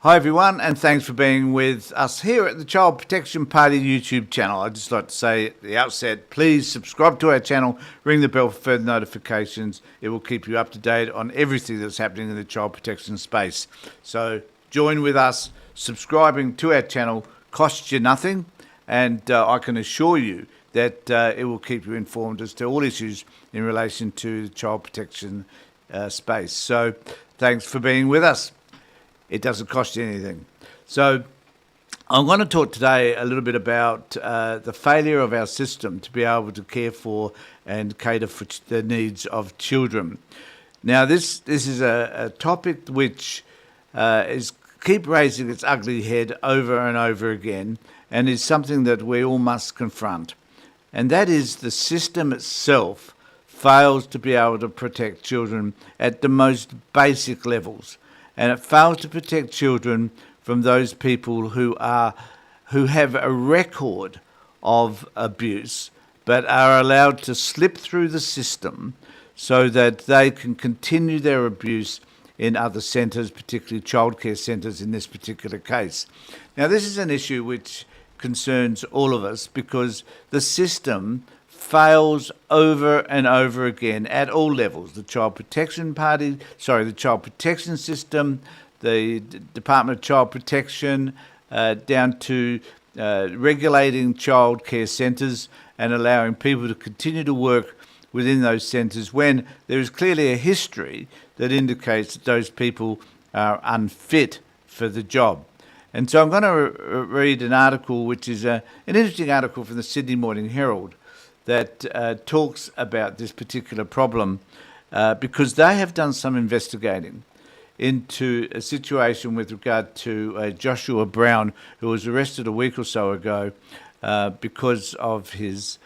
Hi everyone, and thanks for being with us here at the Child Protection Party YouTube channel. I'd just like to say at the outset, please subscribe to our channel, ring the bell for further notifications. It will keep you up to date on everything that's happening in the child protection space. So join with us. Subscribing to our channel costs you nothing, and I can assure you that it will keep you informed as to all issues in relation to the child protection space. So thanks for being with us. It doesn't cost you anything. So I'm going to talk today a little bit about the failure of our system to be able to care for and cater for the needs of children. Now, this is a topic which is keep raising its ugly head over and over again, and is something that we all must confront. And that is the system itself fails to be able to protect children at the most basic levels. And it fails to protect children from those people who have a record of abuse, but are allowed to slip through the system so that they can continue their abuse in other centres, particularly childcare centres in this particular case. Now, this is an issue which concerns all of us because the system fails over and over again at all levels. The Child Protection System, the Department of Child Protection, down to regulating child care centres and allowing people to continue to work within those centres when there is clearly a history that indicates that those people are unfit for the job. And so I'm going to read an article which is an interesting article from the Sydney Morning Herald that talks about this particular problem because they have done some investigating into a situation with regard to Joshua Brown, who was arrested a week or so ago because of his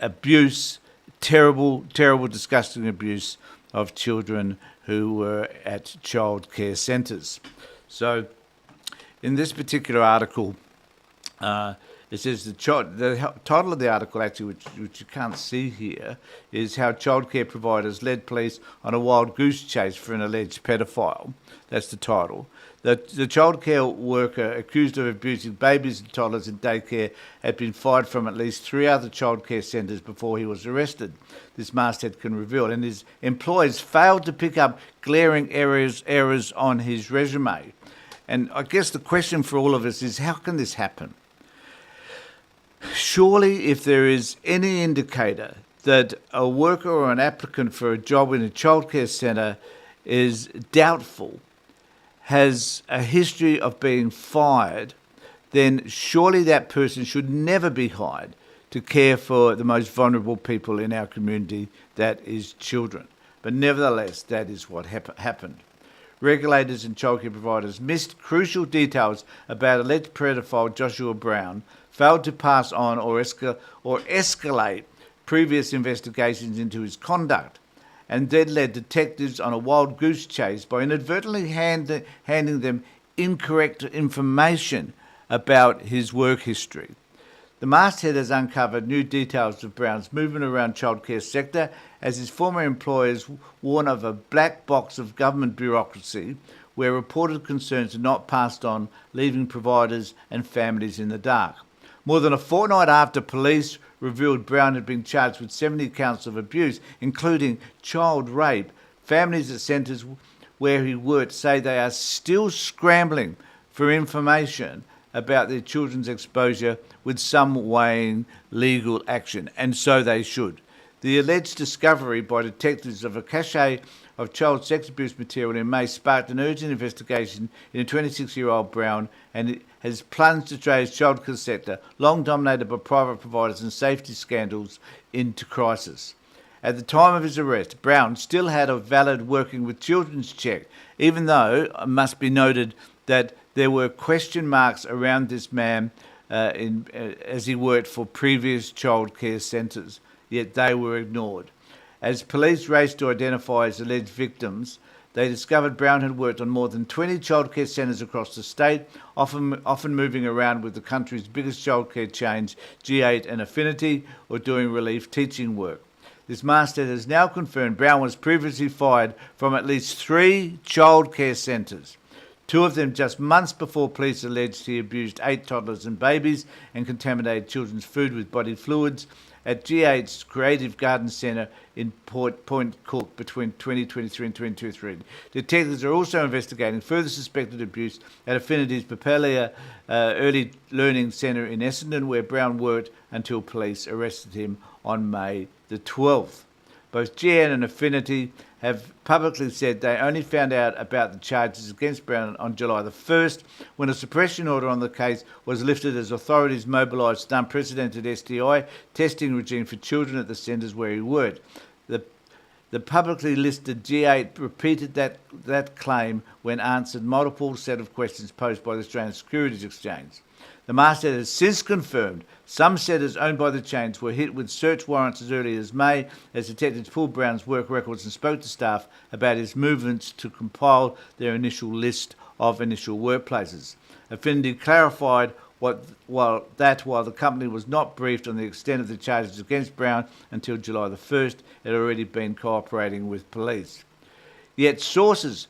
abuse, terrible, disgusting abuse of children who were at child care centres. So in this particular article, it says the title of the article, actually, which you can't see here, is how childcare providers led police on a wild goose chase for an alleged pedophile. That's the title. The childcare worker accused of abusing babies and toddlers in daycare had been fired from at least 3 other childcare centres before he was arrested, this masthead can reveal, and his employers failed to pick up glaring errors on his resume. And I guess the question for all of us is, how can this happen? Surely, if there is any indicator that a worker or an applicant for a job in a childcare centre is doubtful, has a history of being fired, then surely that person should never be hired to care for the most vulnerable people in our community, that is children. But nevertheless, that is what happened. Regulators and childcare providers missed crucial details about alleged pedophile Joshua Brown, failed to pass on or escalate previous investigations into his conduct, and then led detectives on a wild goose chase by inadvertently handing them incorrect information about his work history. The masthead has uncovered new details of Brown's movement around childcare sector as his former employers warn of a black box of government bureaucracy where reported concerns are not passed on, leaving providers and families in the dark. More than a fortnight after police revealed Brown had been charged with 70 counts of abuse, including child rape, families at centres where he worked say they are still scrambling for information about their children's exposure, with some weighing legal action, and so they should. The alleged discovery by detectives of a cache of child sex abuse material in May sparked an urgent investigation into 26-year-old Brown, and it has plunged Australia's childcare sector, long dominated by private providers and safety scandals, into crisis. At the time of his arrest, Brown still had a valid working with children's check, even though it must be noted that there were question marks around this man as he worked for previous childcare centres, yet they were ignored. As police raced to identify his alleged victims, they discovered Brown had worked on more than 20 childcare centres across the state, often moving around with the country's biggest childcare chains, G8 and Affinity, or doing relief teaching work. This masthead has now confirmed Brown was previously fired from at least 3 childcare centres. two of them just months before police alleged he abused 8 toddlers and babies and contaminated children's food with body fluids at G8's Creative Garden Centre in Point Cook between 2023 and 2023. Detectives are also investigating further suspected abuse at Affinity's Papelia Early Learning Centre in Essendon, where Brown worked until police arrested him on May the 12th. Both GN and Affinity have publicly said they only found out about the charges against Brown on July the 1st, when a suppression order on the case was lifted as authorities mobilised an unprecedented STI testing regime for children at the centres where he worked. The publicly listed G8 repeated that claim when answered multiple set of questions posed by the Australian Securities Exchange. The masthead has since confirmed some centres owned by the chains were hit with search warrants as early as May, as detectives pulled Brown's work records and spoke to staff about his movements to compile their initial list of initial workplaces. Affinity clarified while the company was not briefed on the extent of the charges against Brown until July the 1st, it had already been cooperating with police. Yet sources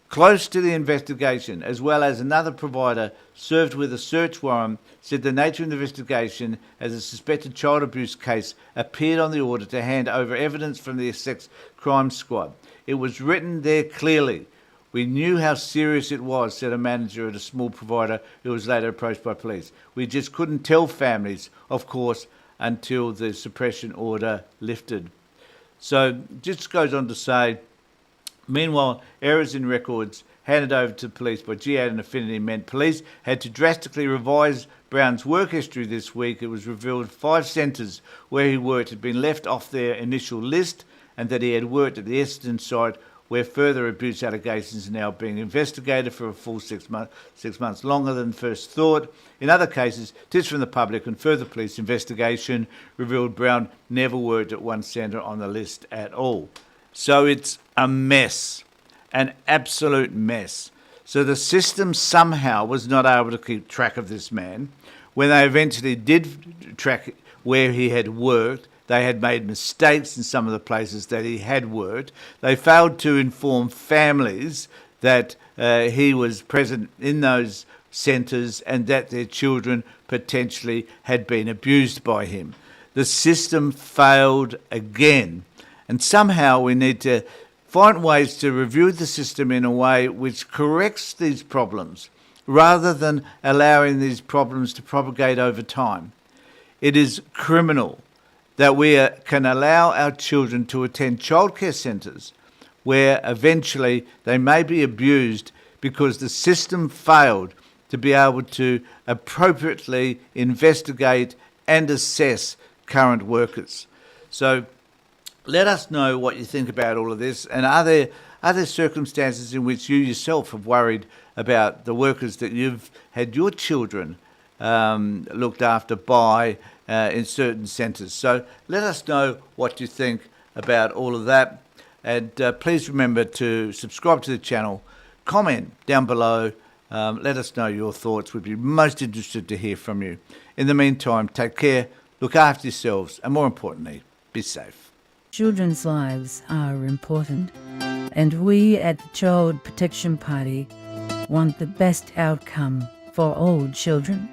close to the investigation, as well as another provider served with a search warrant, said the nature of the investigation as a suspected child abuse case appeared on the order to hand over evidence from the Sex Crime Squad. It was written there clearly. We knew how serious it was, said a manager at a small provider who was later approached by police. We just couldn't tell families, of course, until the suppression order lifted. So just goes on to say, meanwhile, errors in records handed over to police by G8 and Affinity meant police had to drastically revise Brown's work history this week. It was revealed 5 centres where he worked had been left off their initial list, and that he had worked at the Essendon site, where further abuse allegations are now being investigated for a full 6 months longer than first thought. In other cases, tips from the public and further police investigation revealed Brown never worked at one centre on the list at all. So it's a mess, an absolute mess. So the system somehow was not able to keep track of this man. When they eventually did track where he had worked, they had made mistakes in some of the places that he had worked. They failed to inform families that he was present in those centres and that their children potentially had been abused by him. The system failed again. And somehow we need to find ways to review the system in a way which corrects these problems, rather than allowing these problems to propagate over time. It is criminal that we can allow our children to attend childcare centres where eventually they may be abused because the system failed to be able to appropriately investigate and assess current workers. So let us know what you think about all of this, and are there circumstances in which you yourself have worried about the workers that you've had your children looked after by in certain centres. So let us know what you think about all of that, and please remember to subscribe to the channel, comment down below, let us know your thoughts. We'd be most interested to hear from you. In the meantime, take care, look after yourselves, and more importantly, be safe. Children's lives are important, and we at the Child Protection Party want the best outcome for all children.